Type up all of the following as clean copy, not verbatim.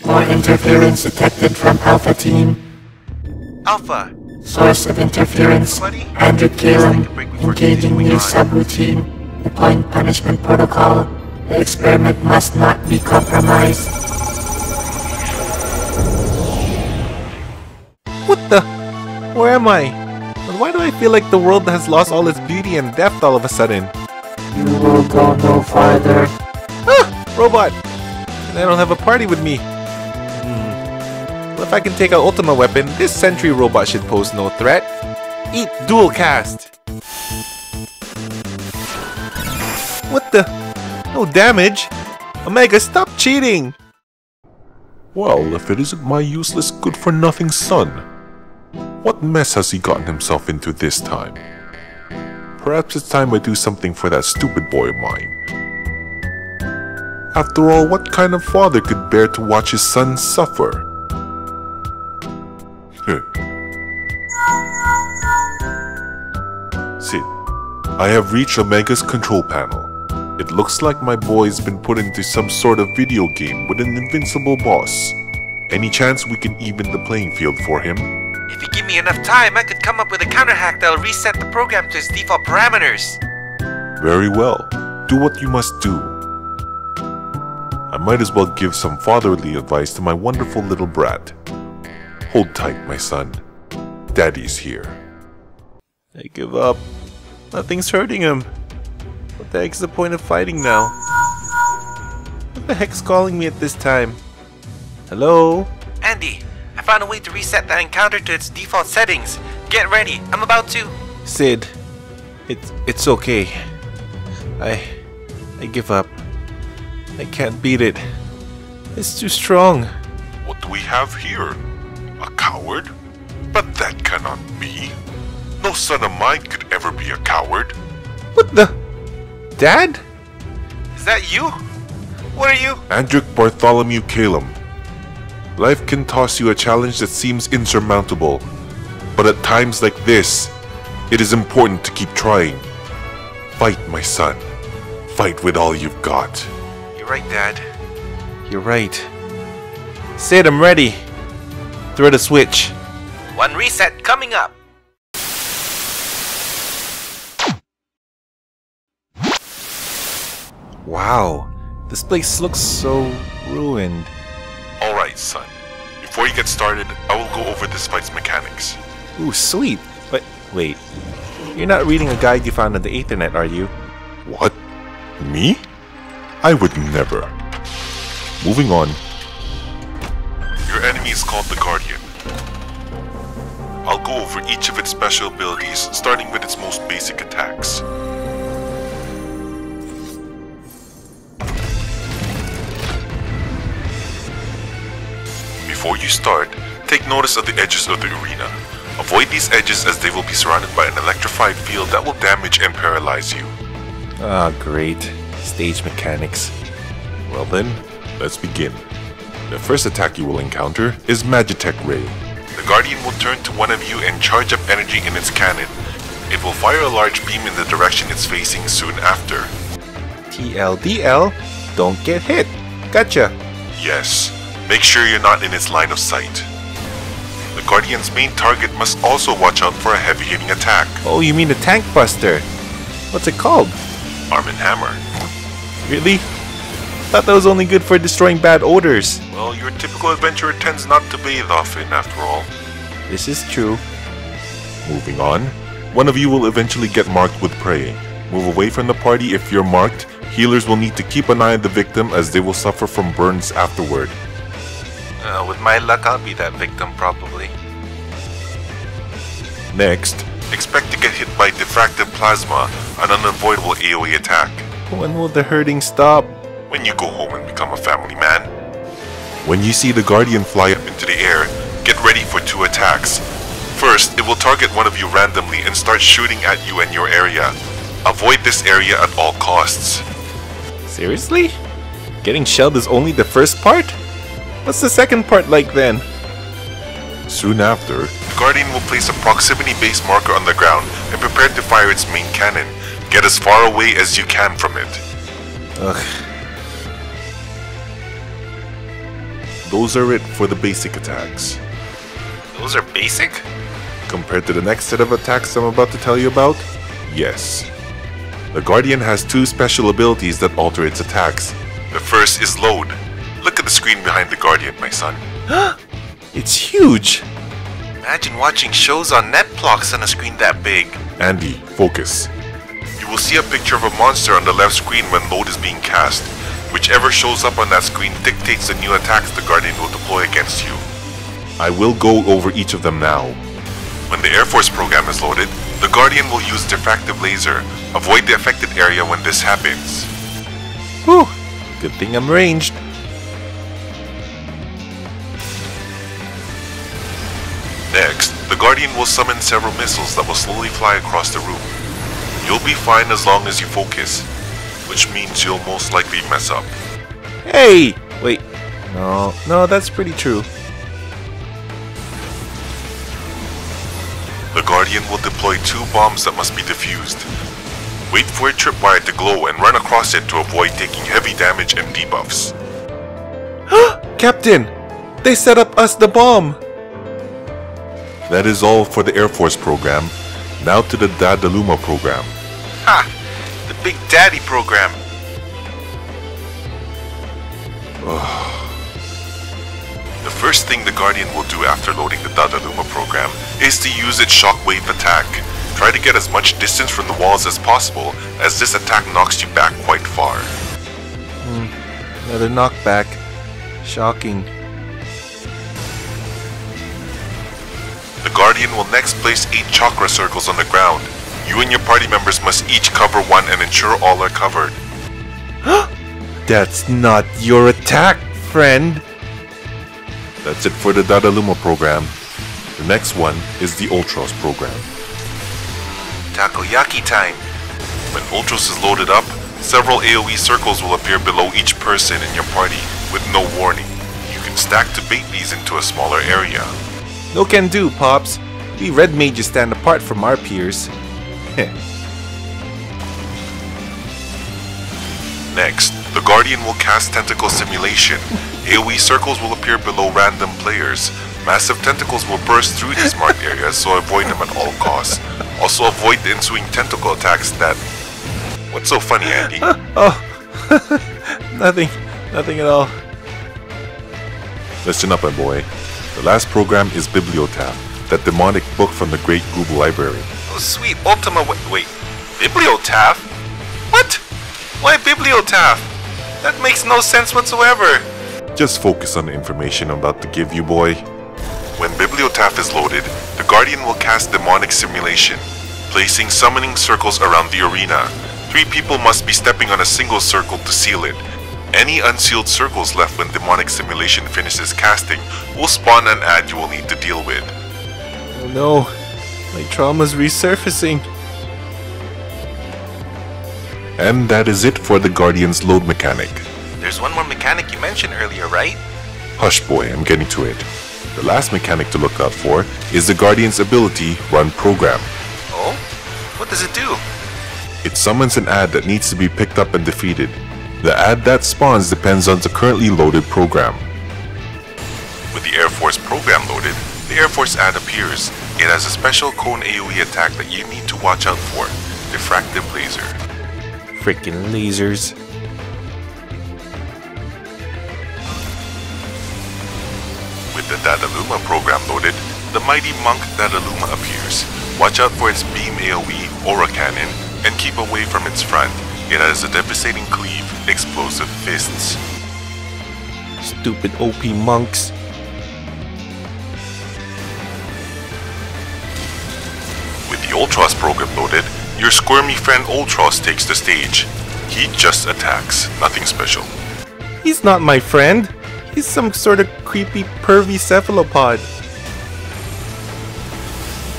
More interference detected from Alpha Team. Alpha! Source of interference, Andrew Calum, engaging new subroutine. Deploying punishment protocol. The experiment must not be compromised. What the? Where am I? And why do I feel like the world has lost all its beauty and depth all of a sudden? You will go no farther. Ah! Robot! And I don't have a party with me. Well, if I can take out Ultima weapon, this sentry robot should pose no threat. Eat dual cast! What the? No damage? Omega, stop cheating! Well, if it isn't my useless good-for-nothing son. What mess has he gotten himself into this time? Perhaps it's time I do something for that stupid boy of mine. After all, what kind of father could bear to watch his son suffer? Sid, I have reached Omega's control panel. It looks like my boy's been put into some sort of video game with an invincible boss. Any chance we can even the playing field for him? If you give me enough time, I could come up with a counter hack that'll reset the program to its default parameters. Very well. Do what you must do. I might as well give some fatherly advice to my wonderful little brat. Hold tight, my son. Daddy's here. I give up. Nothing's hurting him. What the heck's the point of fighting now? What the heck's calling me at this time? Hello? Andy, I found a way to reset that encounter to its default settings. Get ready, I'm about to... Sid, it's okay. I give up. I can't beat it. It's too strong. What do we have here? A coward? But that cannot be. No son of mine could ever be a coward. What the? Dad? Is that you? What are you? Andric Bartholomew Calum. Life can toss you a challenge that seems insurmountable. But at times like this, it is important to keep trying. Fight, my son. Fight with all you've got. You're right, Dad. You're right. Sid, I'm ready. Throw the switch. One reset coming up. Wow, this place looks so ruined. Alright, son. Before you get started, I will go over this fight's mechanics. Ooh, sweet. But wait, you're not reading a guide you found on the internet, are you? What? Me? I would never. Moving on. Your enemy is called the Guardian. I'll go over each of its special abilities, starting with its most basic attacks. Before you start, take notice of the edges of the arena. Avoid these edges as they will be surrounded by an electrified field that will damage and paralyze you. Ah, great. Stage mechanics. Well then, let's begin. The first attack you will encounter is Magitek Ray. The Guardian will turn to one of you and charge up energy in its cannon. It will fire a large beam in the direction it's facing soon after. TLDL, don't get hit. Gotcha. Yes, make sure you're not in its line of sight. The Guardian's main target must also watch out for a heavy-hitting attack. Oh, you mean the Tank Buster? What's it called? Arm and Hammer. Really? Thought that was only good for destroying bad odors. Well, your typical adventurer tends not to bathe often after all. This is true. Moving on, one of you will eventually get marked with prey. Move away from the party if you're marked. Healers will need to keep an eye on the victim as they will suffer from burns afterward. With my luck, I'll be that victim probably. Next, expect to get hit by diffractive plasma, an unavoidable AoE attack. When will the hurting stop? When you go home and become a family man. When you see the Guardian fly up into the air, get ready for 2 attacks. First, it will target one of you randomly and start shooting at you and your area. Avoid this area at all costs. Seriously? Getting shelled is only the first part? What's the second part like then? Soon after, the Guardian will place a proximity-based marker on the ground and prepare to fire its main cannon. Get as far away as you can from it. Ugh. Those are it for the basic attacks. Those are basic? Compared to the next set of attacks I'm about to tell you about, yes. The Guardian has 2 special abilities that alter its attacks. The first is Load. Look at the screen behind the Guardian, my son. It's huge! Imagine watching shows on Netflix on a screen that big. Andy, focus. You will see a picture of a monster on the left screen when Load is being cast. Whichever shows up on that screen dictates the new attacks the Guardian will deploy against you. I will go over each of them now. When the Air Force program is loaded, the Guardian will use Diffractive Laser. Avoid the affected area when this happens. Whew! Good thing I'm ranged. Next, the Guardian will summon several missiles that will slowly fly across the room. You'll be fine as long as you focus, which means you'll most likely mess up. Hey! Wait. No, that's pretty true. The Guardian will deploy 2 bombs that must be defused. Wait for a tripwire to glow and run across it to avoid taking heavy damage and debuffs. Captain! They set up us the bomb! That is all for the Air Force program. Now to the Dadaluma program. Ha! The Big Daddy program. The first thing the Guardian will do after loading the Dadaluma program is to use its shockwave attack. Try to get as much distance from the walls as possible, as this attack knocks you back quite far. Another knockback. Shocking. The Guardian will next place 8 chakra circles on the ground. You and your party members must each cover 1 and ensure all are covered. That's not your attack, friend! That's it for the Dadaluma program. The next one is the Ultros program. Takoyaki time. When Ultros is loaded up, several AoE circles will appear below each person in your party, with no warning. You can stack to bait these into a smaller area. No can do, Pops. We red mages stand apart from our peers. Next, the Guardian will cast Tentacle Simulation. AoE circles will appear below random players. Massive tentacles will burst through these marked areas, so avoid them at all costs. Also avoid the ensuing tentacle attacks that... What's so funny, Andy? Nothing at all. Listen up, my boy. The last program is Bibliotaph, that demonic book from the Great Google Library. Oh sweet, Ultima... Wait, Bibliotaph? What? Why Bibliotaph? That makes no sense whatsoever. Just focus on the information I'm about to give you, boy. When Bibliotaph is loaded, the Guardian will cast Demonic Simulation, placing summoning circles around the arena. 3 people must be stepping on a single circle to seal it. Any unsealed circles left when Demonic Simulation finishes casting will spawn an ad you will need to deal with. Oh no, my trauma's resurfacing. And that is it for the Guardian's load mechanic. There's one more mechanic you mentioned earlier, right? Hush boy, I'm getting to it. The last mechanic to look out for is the Guardian's ability, Run Program. Oh? What does it do? It summons an ad that needs to be picked up and defeated. The ad that spawns depends on the currently loaded program. With the Air Force program loaded, the Air Force ad appears. It has a special cone AoE attack that you need to watch out for, Diffractive Laser. Frickin' lasers. With the Dadaluma program loaded, the mighty monk Dadaluma appears. Watch out for its beam AoE, Aura Cannon, and keep away from its front. It has a devastating cleave, explosive fists. Stupid OP monks. With the Ultros program loaded, your squirmy friend Ultros takes the stage. He just attacks, nothing special. He's not my friend. He's some sort of creepy, pervy cephalopod.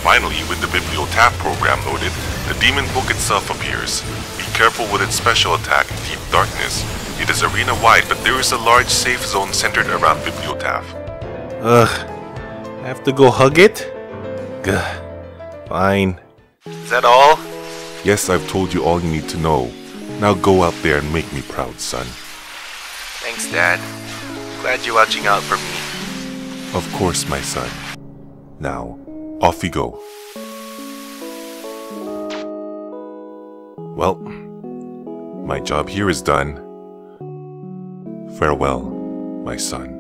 Finally, with the Bibliotaph program loaded, the demon book itself appears. Be careful with its special attack, Deep Darkness. It is arena-wide, but there is a large safe zone centered around Bibliotaph. Ugh. I have to go hug it? Gah. Fine. Is that all? Yes, I've told you all you need to know. Now go out there and make me proud, son. Thanks, Dad. Glad you're watching out for me. Of course, my son. Now, off we go. Well, my job here is done. Farewell, my son.